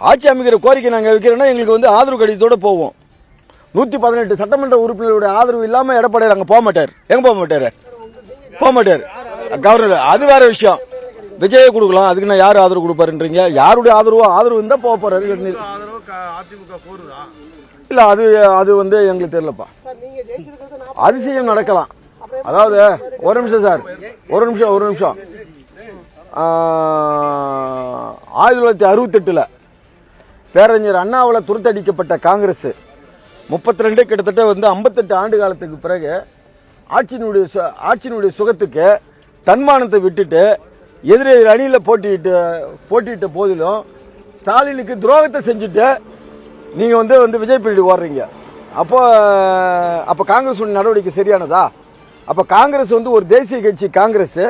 ஆட்சி அமைக்கிற கோரிக்கை நாங்கள் வைக்கிறோன்னா எங்களுக்கு வந்து ஆதரவு கடிதத்தோடு போவோம். 118 சட்டமன்ற உறுப்பினர்களுடைய ஆதரவு இல்லாமல் எடப்பாடியார் அங்கே போக மாட்டார். எங்கே போக மாட்டார்? போக மாட்டார். கவர்னர் அது வேற விஷயம். விஜயை கொடுக்கலாம், அதுக்கு நான் யார் ஆதரவு கொடுப்பாருன்றீங்க? யாருடைய ஆதரவு இருந்தா போக போறாரு. இல்ல அது வந்து எங்களுக்கு தெரியலப்பா. அதிசயம் நடக்கலாம். அதாவது ஒரு நிமிஷம் சார், ஒரு நிமிஷம் 1968 பேரறிஞர் அண்ணாவால் துரத்தடிக்கப்பட்ட காங்கிரஸ் 32 கிட்டத்தட்ட வந்து 58 ஆண்டு காலத்துக்கு பிறகு ஆட்சியினுடைய சுகத்துக்கு தன்மானத்தை விட்டுட்டு எதிரெதிர் அணியில் போட்டியிட்ட போதிலும் ஸ்டாலினுக்கு துரோகத்தை செஞ்சுட்டு நீங்க வந்து விஜய் பின்னாடி ஓடுறீங்க. அப்போ காங்கிரஸ் நடவடிக்கை சரியானதா? அப்ப காங்கிரஸ் வந்து ஒரு தேசிய கட்சி. காங்கிரஸ்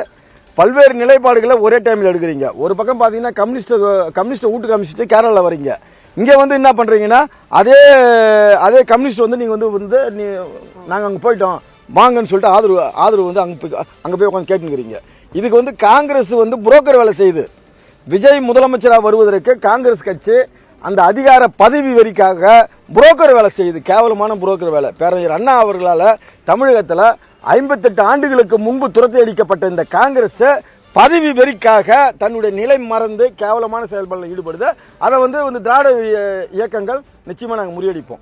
பல்வேறு நிலைப்பாடுகளை ஒரே டைமில் எடுக்கிறீங்க. ஒரு பக்கம் பாத்தீங்கன்னா கம்யூனிஸ்ட் வீட்டு கம்யூனிஸ்ட் கேரளால வரீங்க. இங்க வந்து என்ன பண்றீங்கன்னா அதே கம்யூனிஸ்ட் வந்து நீங்க வந்து நாங்க அங்க போயிட்டோம் வாங்கன்னு சொல்லிட்டு ஆதரவு வந்து அங்க போய் உட்காந்து கேட்டுக்கிறீங்க. இதுக்கு வந்து காங்கிரஸ் வந்து புரோக்கர் வேலை செய்யுது. விஜய் முதலமைச்சராக வருவதற்கு காங்கிரஸ் கட்சி அந்த அதிகார பதவி வெறிக்காக புரோக்கர் வேலை செய்யுது. கேவலமான புரோக்கர் வேலை. பேரறிஞர் அண்ணா அவர்களால் தமிழகத்தில் 58 ஆண்டுகளுக்கு முன்பு துரத்தி அடிக்கப்பட்ட இந்த காங்கிரஸ் பதவி வெறிக்காக தன்னுடைய நிலை மறந்து கேவலமான செயல்பாடுகளில் ஈடுபடுது. அதை வந்து திராவிட இயக்கங்கள் நிச்சயமா நாங்கள் முறியடிப்போம்.